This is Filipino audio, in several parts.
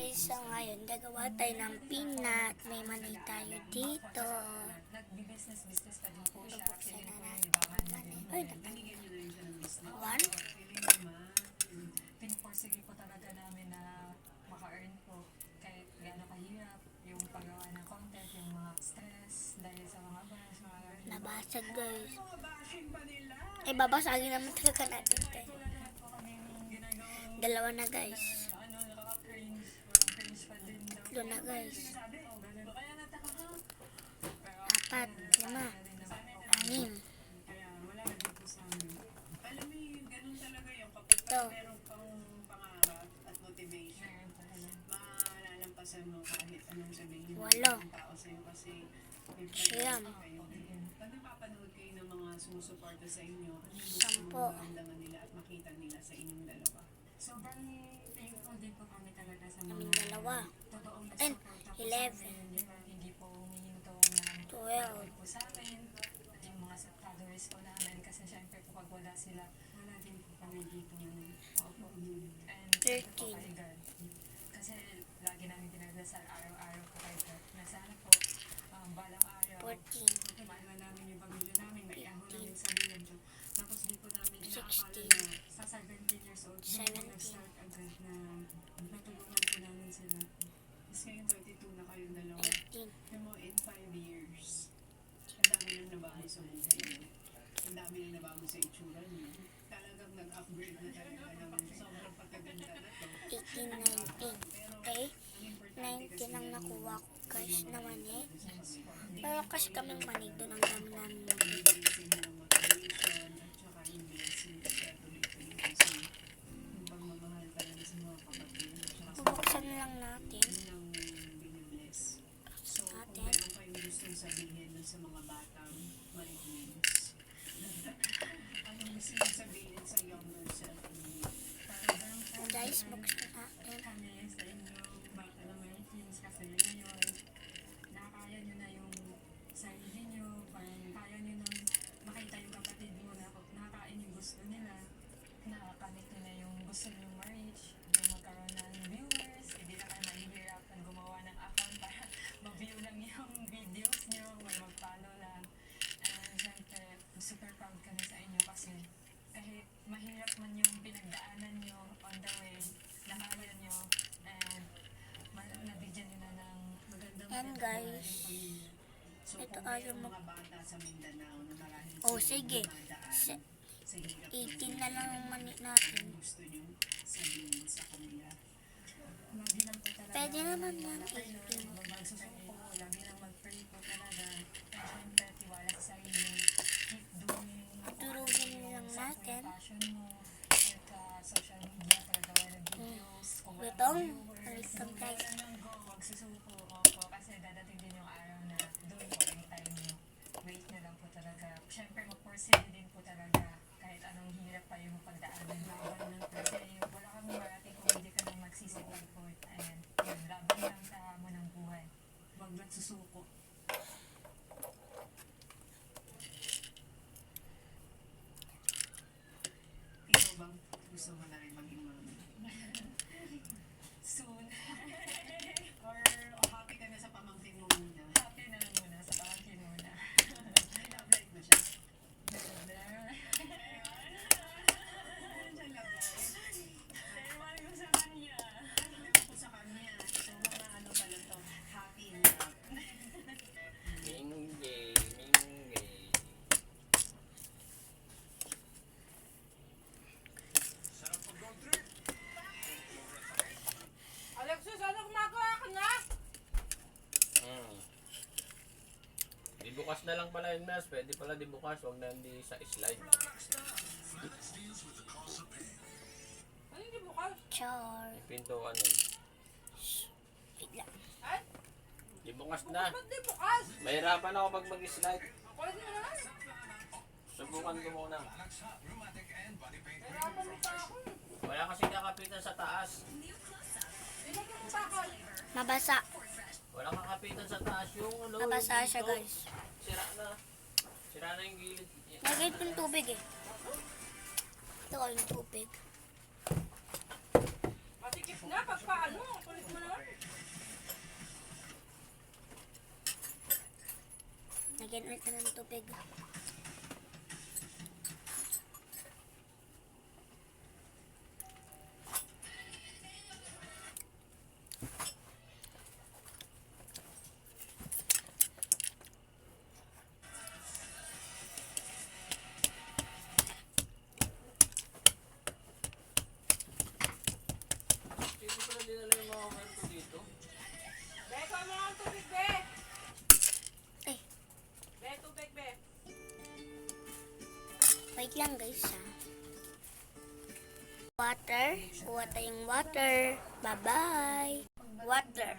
guys, so ngayon gagawa tayo ng peanut. May mani tayo dito. Bubuksan na natin ang mani. Ay, natanggal. One. Pinuporsige po talaga namin na maka-earn po kahit gaano kahirap yung paggawa ng content, yung mga stress dahil sa mga bash, mga Nabasag guys. Ay, babasagin naman talaga natin tayo. Dalawa na guys. Tatlo na guys. 4, 5, 6. Ito. Walo. Siyam. Napapanood kayo ng mga sumusuporta sa inyo, Sampo. nila at makita nila sa inyong dalawa. sobrang thankful din po kami talaga sa Kaming mga dalawa. totoong And nagsuporta po 11. sa amin, hindi po humihinto ng 12. po sa amin, at yung mga followers po namin kasi syempre po pag wala sila, wala din po kami dito. Opo. And 13. po kay God. Kasi lagi namin pinagdasal araw-araw po kay God. Na sana po balang araw, 14. maiwan namin yung pamilya namin, maiahon namin sa liyan. Tapos di po namin inaakala 16. na sa 17 years old, doon po 17. nag-start agad na natulungan po namin sila. Tapos ngayon 32 na kayong dalawa. 18. Yung mga in 5 years, ang dami nang nabago sa buhay niyo. Ang dami nang nabago sa itsura niyo. Talagang nag-upgrade na talaga ng sobrang pagkaganda na to. 18, 19. Okay? 19 ang nakuha ko guys na mani. Pero kasi kaming mani doon ang dami namin mani. Blessing ng motivation at saka yung blessing sa tuloy-tuloy kasi yung pagmamahal talaga sa mga kapatid at saka sa Bubuksan lang natin. ng binibless. So, kung Natin. meron kayong gustong sabihin dun sa mga batang marinis, anong gusto nyo sabihin sa younger self niyo? Guys, buksan natin. Kami sa inyo, bata na may teens kasi ngayon, nakakaya nyo na yung sarili nyo, parang kaya nyo nang makita yung kapatid mo na nakakain yung gusto nila, nakakamit nyo na yung gusto nyo ma-reach, yung magkaroon ng viewers, hindi na kayo mahihirapan gumawa ng account para ma-view lang yung videos nyo, mag-follow lang. And syempre, super proud kami sa inyo kasi kahit mahirap man yung pinagdaanan nyo on the way, nakaya nyo, and nabigyan nyo na ng magandang And guys, Pamilya. So, ito kung ay mayroong yung mga bata sa Mindanao na marahil Oh, sila sige. dumadaan Se- sa hirap 18 na lang ang mani natin. gusto nyo sabihin sa kanila. lagi lang po talaga. Pwede naman ng Magsusuko, lagi lang mag-pray po talaga. And syempre, tiwala sa sarili. Keep doing Durugin lang natin. passion mo. At social media para gawa ng videos. Kung wala Gutong. viewers, Alitong guys. wala nang go, magsusuko. Opo, kasi dadating din yung araw na doon po yung time nyo. Wait na lang po talaga. Syempre, mag-pursue din po talaga. Kahit anong hirap pa yung pagdaanan. Laban lang kasi wala kang marating kung hindi ka nang magsisipag po. And yun, laban lang sa hamon ng buhay. Huwag lang susuko. Ikaw bang gusto mo na rin maging mami? Soon. Or happy ka na sa pamangkin mo muna? Happy na lang muna sa pamangkin muna. Love life na siya. Pero wala ko sa kanya. Ako sa kanya. So, mga ano pala to, happy in love. Minggay. Alexis, ano gumagawa ka na? Di bukas na lang pala yun, Nas. Pwede pala di bukas. Huwag na hindi sa slide. Ano hindi bukas? Char. Pintuan nun. Wait lang. Ay, Di bukas na. ba't di bukas? Mahirapan ako pag mag-slide. Kulit mo naman. Subukan ko muna. Nahirapan mo pa ako. Wala kasi kakapitan sa taas. Ilagay mo pa ako. Mabasa. Wala kakapitan sa taas. Yung ano, Mabasa yung siya pinto, guys. Sira na. Sira na yung gilid. Lagay ko yung tubig eh. Ito ko yung tubig. Matikip na, pagpaano. Kulit mo naman. Lagyan ulit na ng tubig. Hindi pala dinala yung mga kwento dito. Be, kuha mo ang tubig, be. Eh, Be, tubig, be. wait lang guys ha. Water. Kuha tayong water. Bye-bye. Water.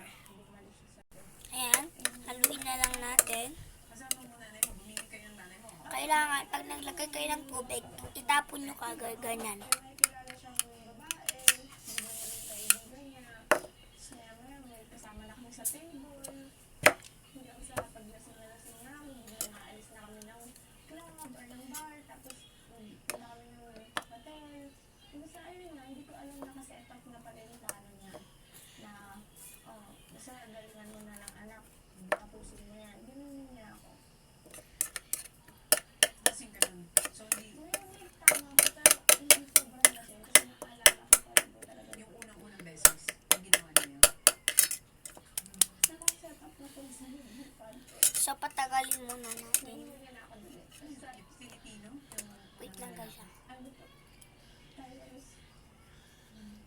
Ayan. Haluin na lang natin. Kasama mo nanay mo, humingi kayo ng nanay mo. Kailangan, pag naglagay kayo ng tubig, itapon nyo kagad ganyan. May kilala siyang babae, kaibigan niya. Kaya ngayon, may kasama na kami sa table. Hanggang sa paglasing na lasing na, hindi na maalis na kami ng club or ng bar. Tapos, wala kami ng hotel. Basta ayun na, hindi ko alam na kasi epat na pala yung plano niya. Na, basta galingan mo na ng anak. Tapusin mo yan. Ganun niya ako. Kasing ka nun. So, hindi, Ngayon, tama ko pero hindi sobrang lasing kasi nakaalala ko pa rin po talaga yung unang-unang beses, yung ginawa niya yun. nakaset up na po sa hinipan. So, patagalin muna natin. Nangyayari na ako dito. Sa Filipino? Wait lang guys ha. ano po, Thailand.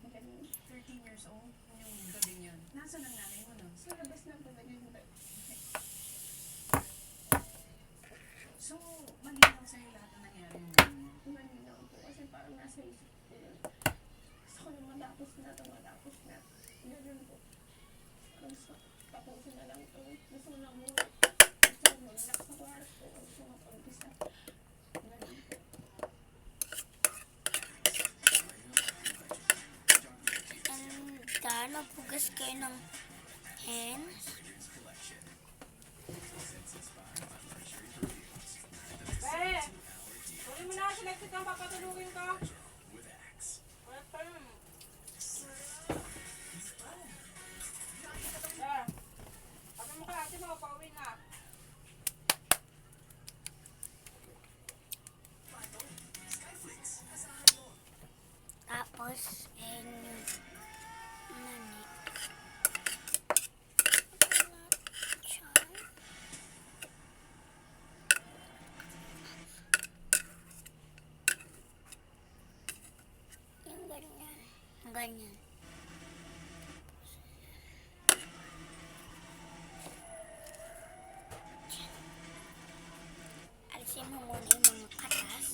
Ganun. 13 years old, yung gabing yun. Nasaan ang nanay mo nun? Sa labas na po naghihintay. So, malinaw sa'yo lahat ang nangyari mo. Malinaw po kasi parang nasa isip ko yun. Gusto ko na matapos na ito, matapos na. Ganun po. Gusto, tapusin na lang ito. Gusto ko na mo. Gusto ko mag-relax sa kwarto. Gusto ko mag-umpisa. Ganun po. And then, magpugas kayo ng hands. Be, huli mo na si Lexit ang papatulugin ko. Wala pa rin. Be, sabi mo kay ate mo, pauwi na. Tapos, and nani. Yung ganyan. Ganyan. Alisin mo muna yung mga katas.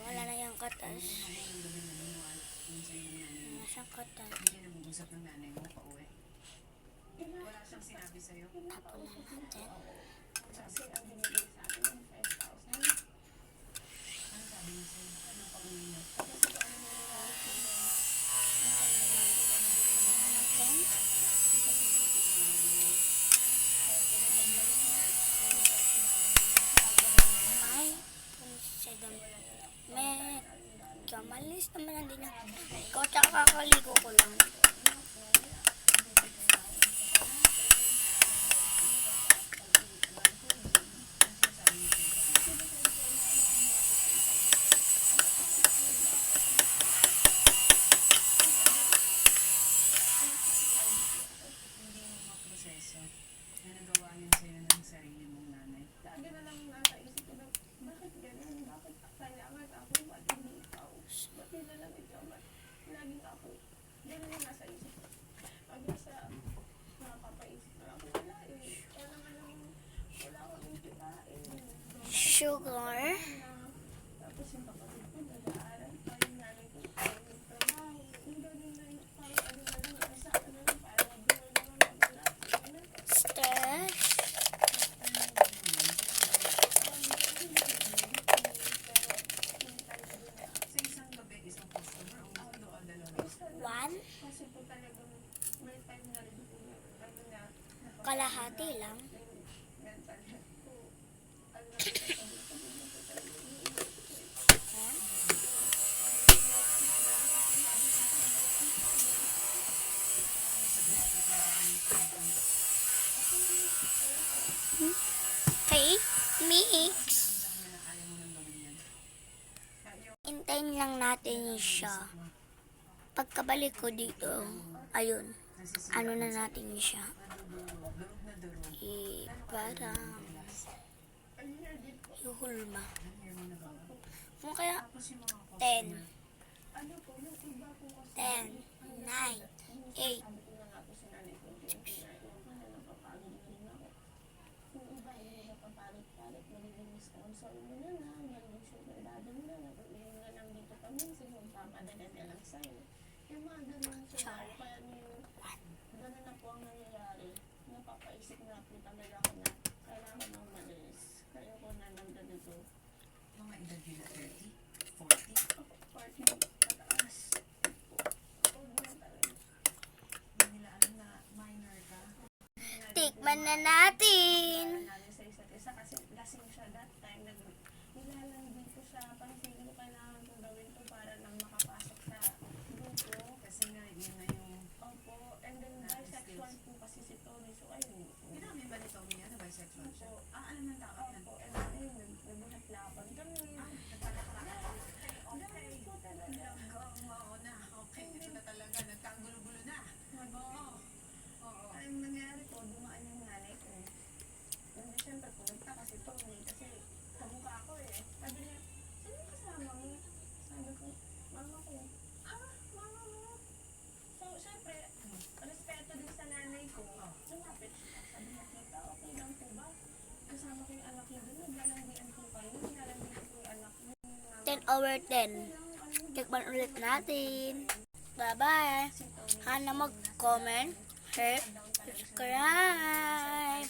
Wala na yung katas. Nasaan katas? Hindi na mag-usap ng nanay mo pauwi. Wala siyang sinabi sa'yo. Tapon na natin. Kasi ang binigay sa akin yung 5,000. Ano sabi niya sa'yo? Ano pauwi niyo? Kasi kung ano yung Natin. May sedang may kamalis naman din ako. Ikaw tsaka kakaligo ko lang. Hindi mo maproseso na nagawa niya sa'yo ng sarili mong nanay. lagi na lang nasa isip ko na, bakit ganun? Bakit kailangan ako? Ba't hindi ikaw? Ba't hindi na lang ikaw? Ba't laging ako? Ganun yung nasa isip ko. Pag nasa napapaisip na ako, wala eh. Kaya naman wala akong kitain. Sugar. Tapos yung kapatid ko, nag-aaral pa yung nanay ko, nagtrabaho. Yung ganun na yung parang ano na lang, nasa ano lang, parang nag-dual naman ako na. Stress. Sa isang gabi, isang customer, o tatlo o dalawa. One. Kasi po talagang may time na rin po na ano na Kalahati lang. mental health ko. Ano na po sabi ko, Kay Mix. Hintayin lang natin siya. Pagkabalik ko dito, ayun, ano na natin siya. Parang ihulma. Kung kaya 10, 10, 9, 8, Yung mga ganun siya, kaya ganun na po ang nangyayari. Napapaisip na po talaga ako na kailangan ng malis. Kaya ko na ng ganito. Mga edad nila 30, 40. 40 pataas. Huwag na talaga. Hindi nila alam na minor ka. tikman na natin. Namin sa isa't isa kasi lasing siya that time. Nilalandi ko siya. Pansin ko kailangan kong gawin to para lang makapasok sa grupo. Kasi nga, yun na yung... Opo. And then bisexual po kasi si Tony. So ayun. Inamin ba ni Tommy yan na bisexual siya? Opo. Alam ng tao yan. Opo. And then ayun, nagbuhat-lapan kami. Okay. Po talaga. Oo na. Okay. Ito na talaga. Nagkagulo-gulo na. Oo. Oo. Ang nangyari po, dumaan yung nanay ko. And then syempre pumunta kasi Tony. Kasi kamukha ko eh. Sabi niya, sino yung kasama mo? Sabi ko, mama ko. Ha? Mama mo? So syempre, respeto din sa nanay ko. Lumapit siya. Sabi niya, tita, okay lang po ba? Kasama ko yung anak niya doon. Naglalandian po kayo. Naglalandian po yung anak niya. 10/10. Tikman ulit natin. Bye-bye. Hana mag-comment, share, subscribe.